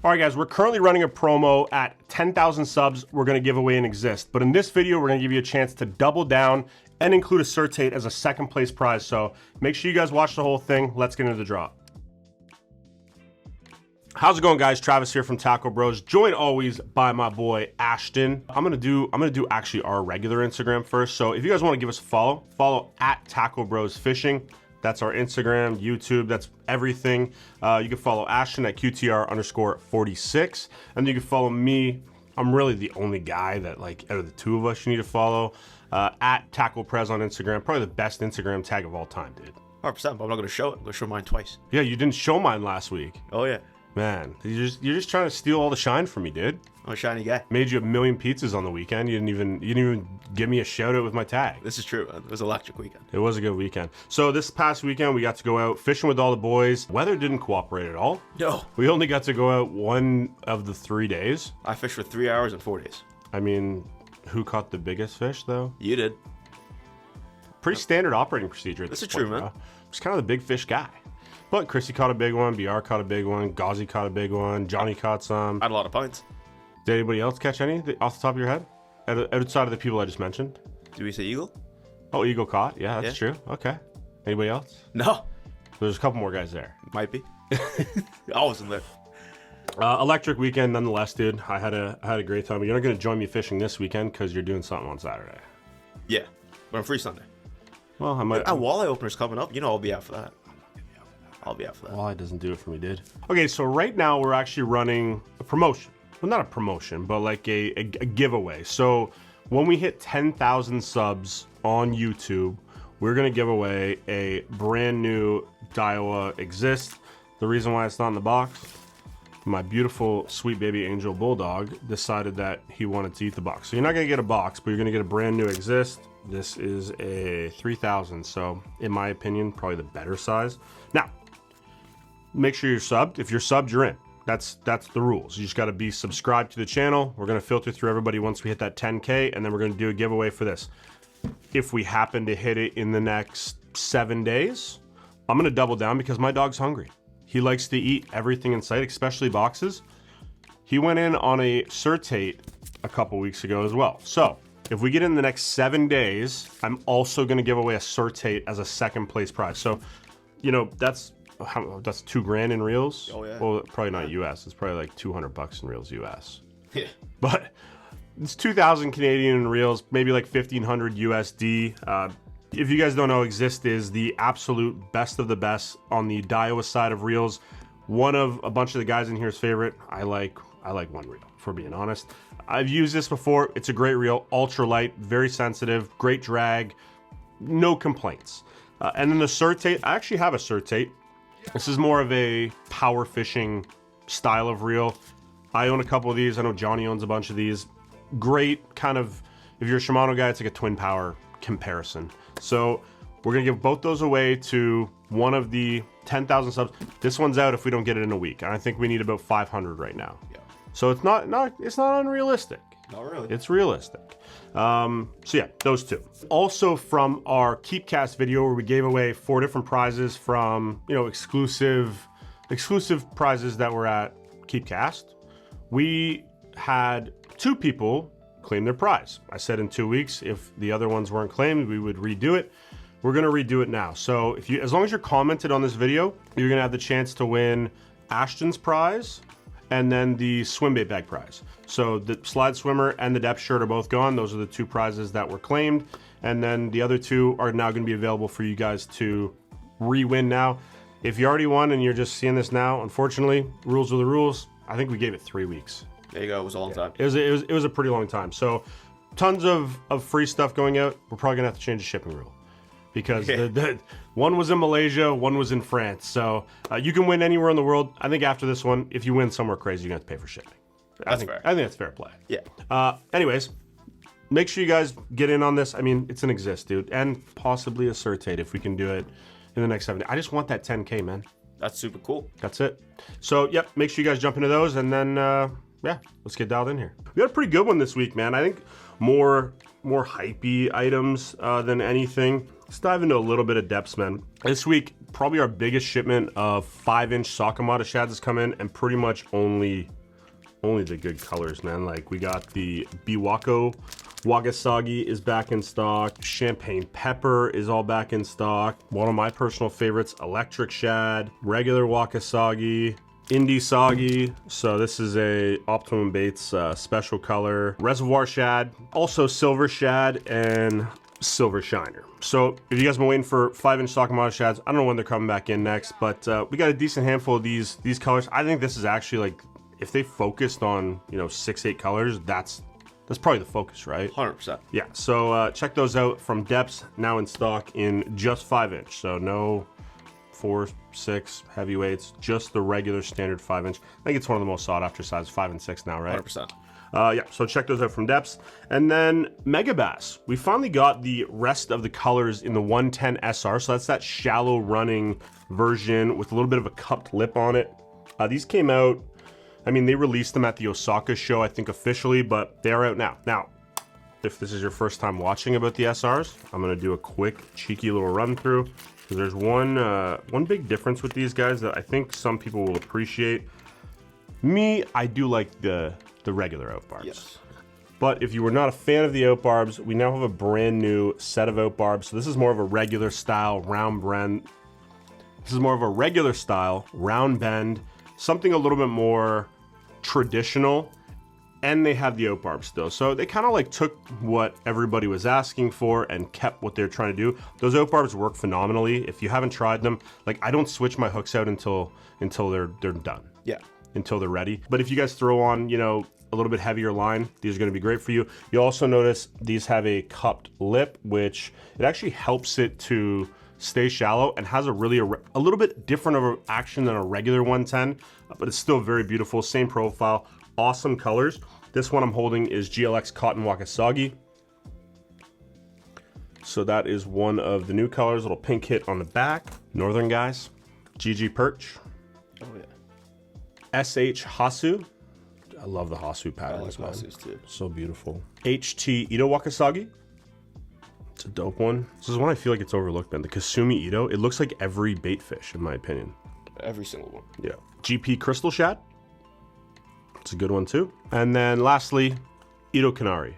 All right, guys, we're currently running a promo at 10,000 subs. We're gonna give away an Exist, but in this video, we're gonna give you a chance to double down and include a Certate as a second place prize. So make sure you guys watch the whole thing. Let's get into the draw. How's it going, guys? Travis here from Tacklebros, joined always by my boy Ashton. I'm gonna do actually our regular Instagram first. So if you guys want to give us a follow at Tacklebros Fishing. That's our Instagram, YouTube, that's everything. You can follow Ashton at QTR_46. And you can follow me. I'm really the only guy that, like, out of the two of us you need to follow. At Tackleprez on Instagram. Probably the best Instagram tag of all time, dude. 100%, but I'm not gonna show it. I'm gonna show mine twice. Yeah, you didn't show mine last week. Oh yeah. Man, you're just trying to steal all the shine from me, dude. I'm a shiny guy. Made you a million pizzas on the weekend. You didn't even give me a shout out with my tag. This is true. It was an electric weekend. It was a good weekend. So this past weekend, we got to go out fishing with all the boys. Weather didn't cooperate at all. No. We only got to go out one of the 3 days. I fished for 3 hours and 4 days. I mean, who caught the biggest fish, though? You did. Pretty standard operating procedure at this This is point, true, man. bro. I'm just kind of the big fish guy. But Chrissy caught a big one, BR caught a big one, Gauzy caught a big one, Johnny caught some. I had a lot of pints. Did anybody else catch any off the top of your head? Outside of the people I just mentioned? Did we say eagle? Oh, Eagle caught. Yeah, that's Yeah. true. Okay. Anybody else? No. There's a couple more guys there. Might be. I wasn't there. Electric weekend nonetheless, dude. I had a great time. You're not going to join me fishing this weekend because you're doing something on Saturday. Yeah, but I'm free Sunday. Well, I might. And walleye opener's coming up. You know I'll be out for that. I'll be out for that. Walleye doesn't do it for me, dude. Okay, so right now we're actually running a promotion. Well, not a promotion, but like a giveaway. So when we hit 10,000 subs on YouTube, we're going to give away a brand new Daiwa Exist. The reason why it's not in the box, my beautiful sweet baby angel bulldog decided that he wanted to eat the box. So you're not going to get a box, but you're going to get a brand new Exist. This is a 3000, so in my opinion, probably the better size. Now, make sure you're subbed. If you're subbed, you're in. That's the rules. You just got to be subscribed to the channel. We're going to filter through everybody once we hit that 10K, and then we're going to do a giveaway for this. If we happen to hit it in the next 7 days, I'm going to double down because my dog's hungry. He likes to eat everything in sight, especially boxes. He went in on a Certate a couple weeks ago as well. So if we get in the next 7 days, I'm also going to give away a Certate as a second place prize. So, you know, that's $2,000 in reels. Oh yeah. Well, probably not US. It's probably like $200 in reels US. Yeah. But it's 2,000 Canadian in reels, maybe like 1,500 USD. If you guys don't know, Exist is the absolute best of the best on the Daiwa side of reels. One of a bunch of the guys in here's favorite. I like one reel, for being honest. I've used this before. It's a great reel, ultra light, very sensitive, great drag, no complaints. And then the Certate, I actually have a Certate. This is more of a power fishing style of reel. I own a couple of these. I know Johnny owns a bunch of these. Great kind of, if you're a Shimano guy, it's like a twin power comparison. So we're gonna give both those away to one of the 10,000 subs. This one's out if we don't get it in a week. And I think we need about 500 right now. Yeah. So it's not unrealistic. Not really. It's realistic. So yeah, those two. Also from our Keepcast video where we gave away 4 different prizes from, you know, exclusive prizes that were at Keepcast. We had 2 people claim their prize. I said in 2 weeks, if the other ones weren't claimed, we would redo it. We're gonna redo it now. So if you, as long as you're commented on this video, you're gonna have the chance to win Ashton's prize and then the swim bait bag prize. So the slide swimmer and the depth shirt are both gone. Those are the 2 prizes that were claimed. And then the other 2 are now gonna be available for you guys to re-win now. If you already won and you're just seeing this now, unfortunately, rules are the rules. I think we gave it 3 weeks. There you go. It was a long time. It was a pretty long time. So tons of free stuff going out. We're probably gonna have to change the shipping rule because the one was in Malaysia, one was in France. So you can win anywhere in the world. I think after this one, if you win somewhere crazy, you're gonna have to pay for shipping. That's fair. I think that's fair play. Yeah. Anyways, make sure you guys get in on this. I mean, it's an Exist, dude, and possibly a Certate if we can do it in the next 7 days. I just want that 10K, man. That's super cool. That's it. So, yep, make sure you guys jump into those, and then, yeah, let's get dialed in here. We got a pretty good one this week, man. I think more hypey items than anything. Let's dive into a little bit of depths, man. This week, probably our biggest shipment of 5-inch Sakamata Shads has come in, and pretty much only only the good colors, man. Like we got the Biwako Wagasagi is back in stock. Champagne Pepper is all back in stock. One of my personal favorites, Electric Shad, regular Wakasagi, Indie Soggy. So this is a Optimum Baits special color. Reservoir Shad, also Silver Shad, and Silver Shiner. So if you guys have been waiting for 5-inch Sakamata Shads, I don't know when they're coming back in next, but we got a decent handful of these colors. I think this is actually like, if they focused on, you know, 6-8 colors, that's probably the focus, right? 100%. Yeah, so check those out from Deps, now in stock in just 5-inch. So no 4, 6 heavyweights, just the regular standard 5-inch. I think it's one of the most sought after sizes, 5 and 6 now, right? 100%. Yeah, so check those out from Deps. And then Megabass. We finally got the rest of the colors in the 110 SR. So that's that shallow running version with a little bit of a cupped lip on it. These came out, I mean, they released them at the Osaka show, I think officially, but they are out now. Now, if this is your first time watching about the SRs, I'm gonna do a quick, cheeky little run through. Because there's one big difference with these guys that I think some people will appreciate. Me, I do like the regular out barbs. Yes. But if you were not a fan of the out barbs, we now have a brand new set of out barbs. So this is more of a regular style round bend. This is more of a regular style round bend, something a little bit more traditional, and they have the out barb still. So they kind of like took what everybody was asking for and kept what they're trying to do. Those out barbs work phenomenally. If you haven't tried them, like I don't switch my hooks out until they're done. Yeah. Until they're ready. But if you guys throw on, you know, a little bit heavier line, these are going to be great for you. You'll also notice these have a cupped lip, which it actually helps it to stay shallow and has a really a little bit different of an action than a regular 110, but it's still very beautiful. Same profile, awesome colors. This one I'm holding is GLX Cotton Wakasagi. So that is one of the new colors, little pink hit on the back. Northern guys, GG Perch. Oh yeah. SH Hasu. I love the Hasu patterns, man. Hasus too. So beautiful. HT Ito Wakasagi. It's a dope one. This is one I feel like it's overlooked, man. The Kasumi Ito. It looks like every bait fish, in my opinion. Every single one. Yeah. GP Crystal Shad. It's a good one too. And then lastly, Ito Kanari.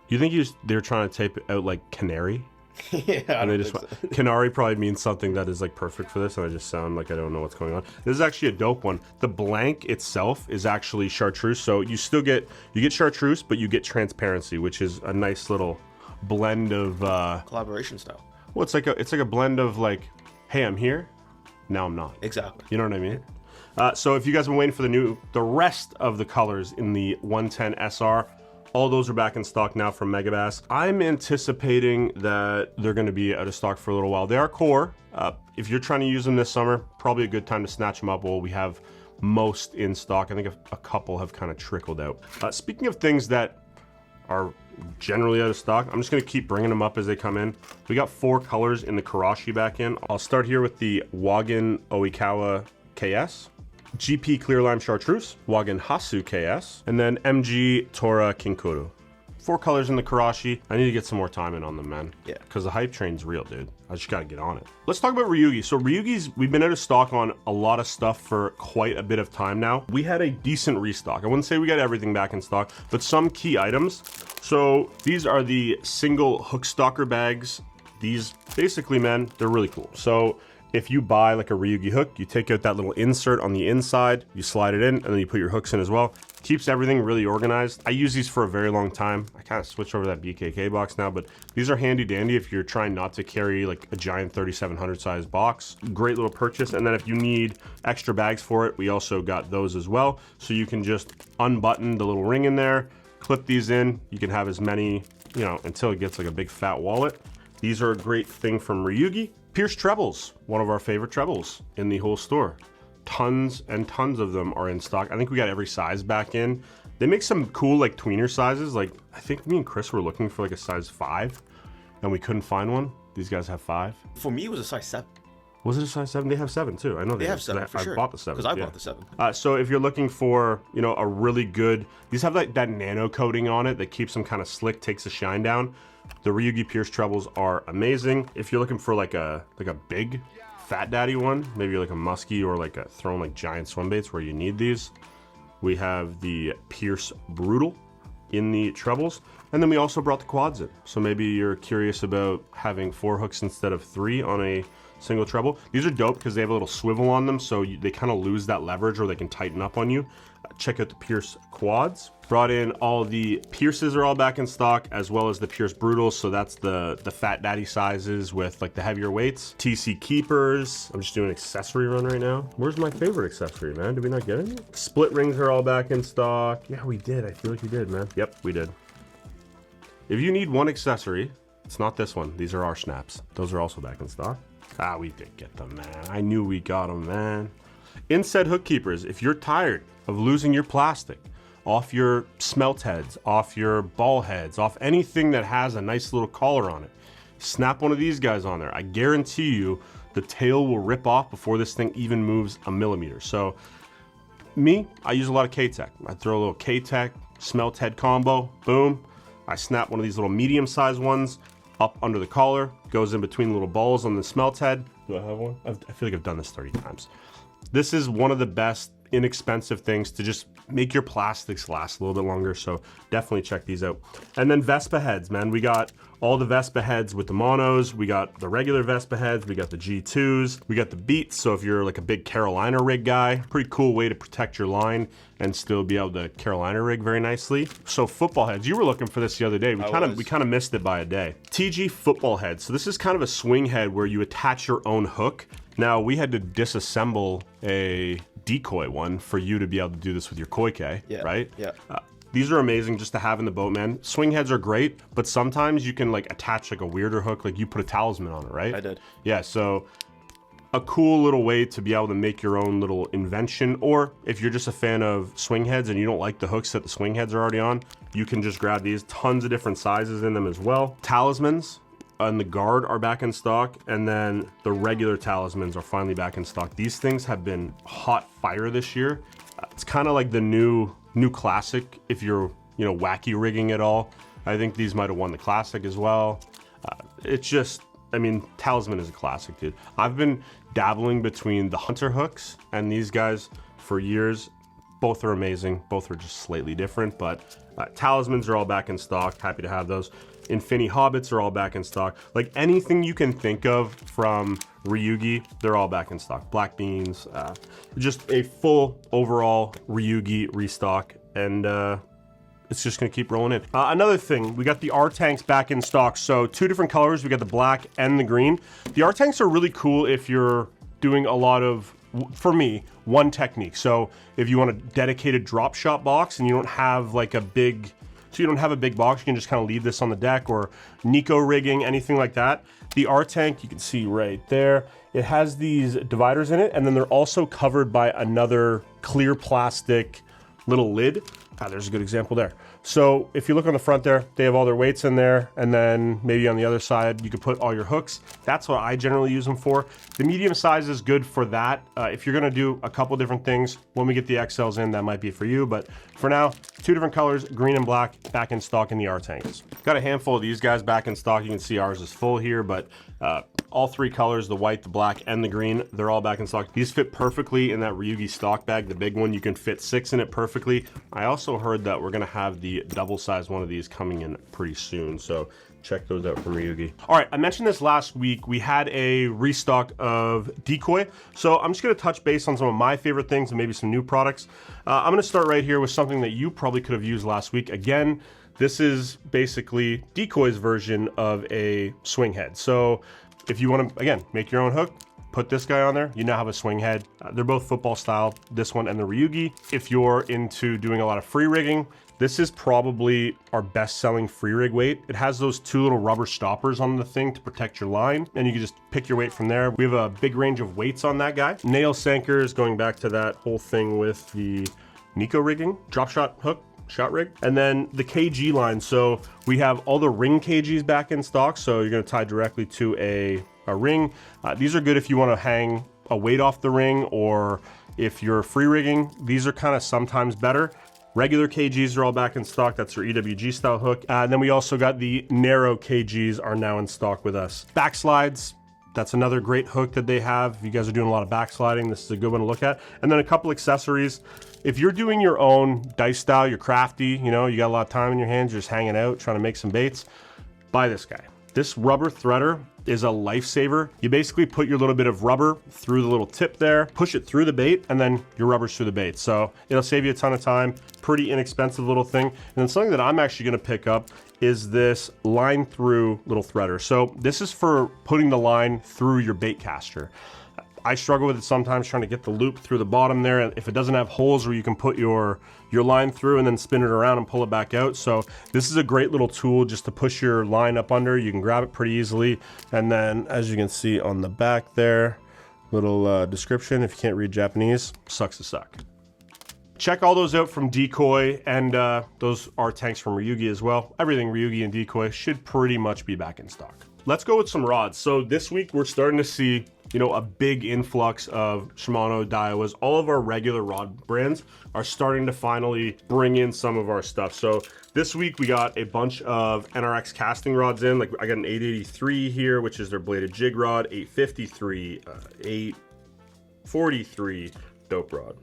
You think they're trying to tape out like canary? Yeah, And they just Canary probably means something that is like perfect for this, and I just sound like I don't know what's going on. This is actually a dope one. The blank itself is actually chartreuse, so you get chartreuse, but you get transparency, which is a nice little blend of collaboration style. well, it's like a blend of like, hey, I'm here, now I'm not. Exactly. You know what I mean? So if you guys have been waiting for the rest of the colors in the 110 SR, all those are back in stock now from Megabass. I'm anticipating that they're going to be out of stock for a little while. They are core. If you're trying to use them this summer, probably a good time to snatch them up while we have most in stock. I think a couple have kind of trickled out. Speaking of things that are generally out of stock, I'm just going to keep bringing them up as they come in. We got 4 colors in the Karashi back in. I'll start here with the Wagen Oikawa KS. GP Clear Lime Chartreuse, Wagen Hasu KS, and then MG Tora Kinkuru. 4 colors in the Karashi. I need to get some more time in on them, man. Yeah. Because the hype train's real, dude. I just gotta get on it. Let's talk about Ryugi. So Ryugi's, we've been out of stock on a lot of stuff for quite a bit of time now. We had a decent restock. I wouldn't say we got everything back in stock, but some key items. So these are the single hook stalker bags. These basically, man, they're really cool. So if you buy like a Ryugi hook, you take out that little insert on the inside, you slide it in, and then you put your hooks in as well. Keeps everything really organized. I use these for a very long time. I kind of switched over to that BKK box now, but these are handy dandy if you're trying not to carry like a giant 3700 size box. Great little purchase. And then if you need extra bags for it, we also got those as well. So you can just unbutton the little ring in there, clip these in. You can have as many, you know, until it gets like a big fat wallet. These are a great thing from Ryugi. Pierce trebles, one of our favorite trebles in the whole store. Tons and tons of them are in stock. I think we got every size back in. They make some cool like tweener sizes. Like I think me and Chris were looking for like a size 5 and we couldn't find one. These guys have 5. For me, it was a size 7. Was it a size 7? They have 7 too. I know They have 7 for I sure. bought the 7. Because I bought the 7. So if you're looking for, you know, a really good, these have like that nano coating on it that keeps them kind of slick, takes the shine down. The Ryugi Pierce trebles are amazing. If you're looking for like a big fat daddy one, maybe like a muskie or like a throwing like giant swim baits where you need these, We have the Pierce Brutal in the trebles. And then we also brought the quads in. So maybe you're curious about having 4 hooks instead of 3 on a single treble. These are dope because they have a little swivel on them, so they kind of lose that leverage, or they can tighten up on you. Check out the Pierce quads. Brought in all the Pierces are all back in stock, as well as the Pierce Brutals. So that's the Fat Daddy sizes with like the heavier weights. TC Keepers. I'm just doing an accessory run right now. Where's my favorite accessory, man? Did we not get any? Split rings are all back in stock. Yeah, we did. I feel like we did, man. Yep, we did. If you need one accessory, it's not this one. These are our snaps. Those are also back in stock. Ah, we did get them, man. I knew we got them, man. Inset hook keepers. If you're tired of losing your plastic off your smelt heads, off your ball heads, off anything that has a nice little collar on it, snap one of these guys on there. I guarantee you the tail will rip off before this thing even moves a millimeter. So me, I use a lot of K-Tech. I throw a little K-Tech smelt head combo, boom. I snap one of these little medium-sized ones up under the collar, goes in between the little balls on the smelt head. Do I have one? I feel like I've done this 30 times. This is one of the best inexpensive things to just make your plastics last a little bit longer, so definitely check these out. And then Vespa heads, man. We got all the Vespa heads with the monos, we got the regular Vespa heads, we got the G2s, we got the beats, so if you're like a big Carolina rig guy, pretty cool way to protect your line and still be able to Carolina rig very nicely. So football heads, you were looking for this the other day. We kind of missed it by a day. TG football head. So this is kind of a swing head where you attach your own hook. Now we had to disassemble a Decoy one for you to be able to do this with your koi K, right? Yeah. These are amazing just to have in the boat, man. Swing heads are great, but sometimes you can like attach like a weirder hook, like you put a talisman on it, right? I did. Yeah, so a cool little way to be able to make your own little invention, or if you're just a fan of swing heads and you don't like the hooks that the swing heads are already on, you can just grab these. Tons of different sizes in them as well. Talismans and the guard are back in stock, and then the regular talismans are finally back in stock. These things have been hot fire this year. It's kind of like the new classic if you're, you know, wacky rigging at all. I think these might have won the classic as well. It's just, I mean, talisman is a classic, dude. I've been dabbling between the hunter hooks and these guys for years. Both are amazing. Both are just slightly different, but talismans are all back in stock. Happy to have those. Infinity Hobbits are all back in stock. Like anything you can think of from Ryugi, they're all back in stock. Black beans, just a full overall Ryugi restock, and it's just gonna keep rolling in. Another thing, we got the R-Tanks back in stock. So 2 different colors, we got the black and the green. The R-Tanks are really cool if you're doing a lot of, for me, one technique. So if you want a dedicated drop shot box and you don't have like a big, so you don't have a big box, you can just kind of leave this on the deck, or Nico rigging, anything like that. The R-Tank, you can see right there, it has these dividers in it, and then they're also covered by another clear plastic little lid. There's a good example there. So if you look on the front there, they have all their weights in there, and then maybe on the other side, you could put all your hooks. That's what I generally use them for. The medium size is good for that. If you're gonna do a couple different things, when we get the XLs in, that might be for you. But for now, 2 different colors, green and black, back in stock in the R-Tanks. Got a handful of these guys back in stock. You can see ours is full here, but all 3 colors, the white, the black, and the green, they're all back in stock. These fit perfectly in that Ryugi stock bag, the big one. You can fit 6 in it perfectly. I also heard that we're gonna have the double size one of these coming in pretty soon, so check those out from Ryugi. All right, I mentioned this last week. We had a restock of Decoy, so I'm just gonna touch base on some of my favorite things and maybe some new products. I'm gonna start right here with something that you probably could have used last week. Again, this is basically Decoy's version of a swing head. So if you want to, again, make your own hook, put this guy on there, you now have a swing head. They're both football style, this one and the Ryugi. If you're into doing a lot of free rigging, this is probably our best selling free rig weight. It has those 2 little rubber stoppers on the thing to protect your line, and you can just pick your weight from there. We have a big range of weights on that guy. Nail sankers, going back to that whole thing with the Nico rigging, drop shot hook, shot rig, and then the KG line. So we have all the ring KGs back in stock, so you're gonna tie directly to a ring. These are good if you wanna hang a weight off the ring, or if you're free rigging, these are kind of sometimes better. Regular KGs are all back in stock. That's your EWG style hook. And then we also got the narrow KGs are now in stock with us. Backslides, That's another great hook that they have. If you guys are doing a lot of backsliding, this is a good one to look at. And then a couple accessories. If you're doing your own dice style, you're crafty, you know, you got a lot of time in your hands, you're just hanging out, trying to make some baits, buy this guy. This rubber threader is a lifesaver. You basically put your little bit of rubber through the little tip there, push it through the bait, and then your rubber's through the bait. So it'll save you a ton of time. Pretty inexpensive little thing. And then something that I'm actually gonna pick up is this line through little threader. So this is for putting the line through your bait caster. I struggle with it sometimes trying to get the loop through the bottom there. If it doesn't have holes where you can put your line through and then spin it around and pull it back out. So this is a great little tool just to push your line up under. You can grab it pretty easily. And then as you can see on the back there, little description, if you can't read Japanese, sucks to suck. Check all those out from Decoy, and those R-Tanks from Ryugi as well. Everything Ryugi and Decoy should pretty much be back in stock. Let's go with some rods. So this week we're starting to see, you know, a big influx of Shimano, Daiwas. All of our regular rod brands are starting to finally bring in some of our stuff. So this week we got a bunch of NRX casting rods in. Like I got an 883 here, which is their bladed jig rod, 853, 843 dope rod,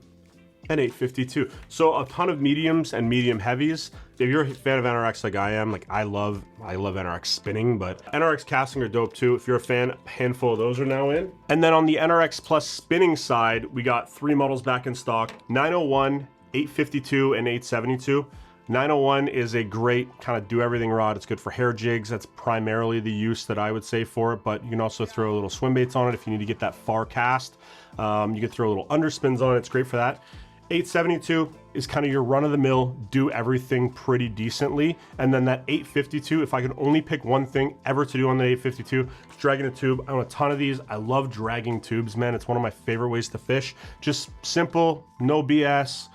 and 852. So a ton of mediums and medium heavies. If you're a fan of NRX like I am, like I love NRX spinning, but NRX casting are dope too. If you're a fan, a handful of those are now in. And then on the NRX Plus spinning side, we got 3 models back in stock: 901, 852, and 872. 901 is a great kind of do everything rod. It's good for hair jigs. That's primarily the use that I would say for it, but you can also throw little swim baits on it if you need to get that far cast. You can throw little underspins on it. It's great for that. 872 is kind of your run-of-the-mill, do everything pretty decently. And then that 852, if I could only pick one thing ever to do on the 852, it's dragging a tube. I own a ton of these. I love dragging tubes, man. It's one of my favorite ways to fish. Just simple, no BS.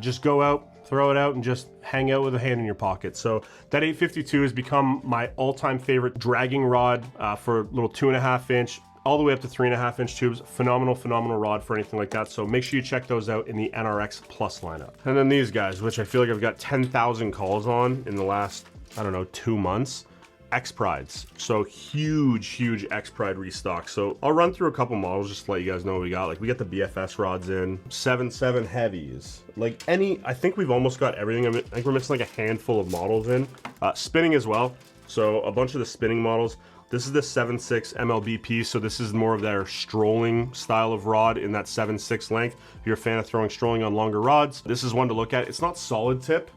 Just go out, throw it out, and just hang out with a hand in your pocket. So that 852 has become my all-time favorite dragging rod for little 2.5 inch, all the way up to 3.5 inch tubes. Phenomenal rod for anything like that. So make sure you check those out in the NRX Plus lineup. And then these guys, which I feel like I've got 10,000 calls on in the last, I don't know, 2 months. Exprides. So huge Expride restock. So I'll run through a couple models just to let you guys know what we got. Like we got the BFS rods in, 7.7 heavies. Like I think we've almost got everything. I think we're missing like a handful of models in. Spinning as well. So a bunch of the spinning models. This is the 7.6 MLBP, so this is more of their strolling style of rod in that 7.6 length. If you're a fan of throwing strolling on longer rods, this is one to look at. It's not solid tip,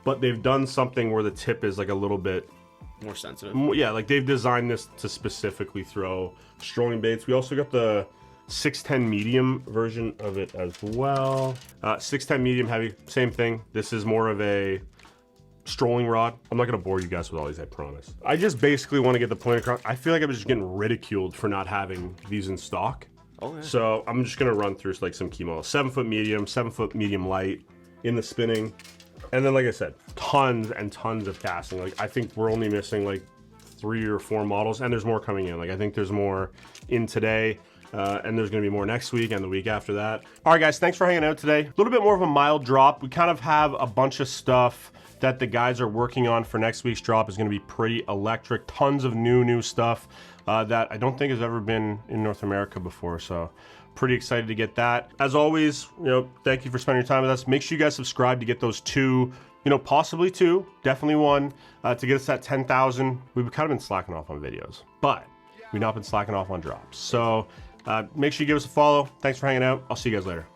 but they've done something where the tip is like a little bit more sensitive. Yeah, like they've designed this to specifically throw strolling baits. We also got the 610 medium version of it as well. 610 medium heavy, same thing. This is more of a strolling rod. I'm not gonna bore you guys with all these, I promise. I just basically want to get the point across. I feel like I'm just getting ridiculed for not having these in stock. Okay. So I'm just gonna run through like some key models. 7 foot medium light in the spinning. And then, like I said, tons and tons of casting. Like I think we're only missing like 3 or 4 models, and there's more coming in. Like I think there's more in today. And there's gonna be more next week and the week after that. All right, guys, thanks for hanging out today. A little bit more of a mild drop. We kind of have a bunch of stuff that the guys are working on for next week's drop. Is gonna be pretty electric. Tons of new stuff that I don't think has ever been in North America before. So pretty excited to get that. As always, you know, thank you for spending your time with us. Make sure you guys subscribe to get those 2, you know, possibly 2, definitely 1, to get us that 10,000. We've kind of been slacking off on videos, but we've not been slacking off on drops. So make sure you give us a follow. Thanks for hanging out. I'll see you guys later.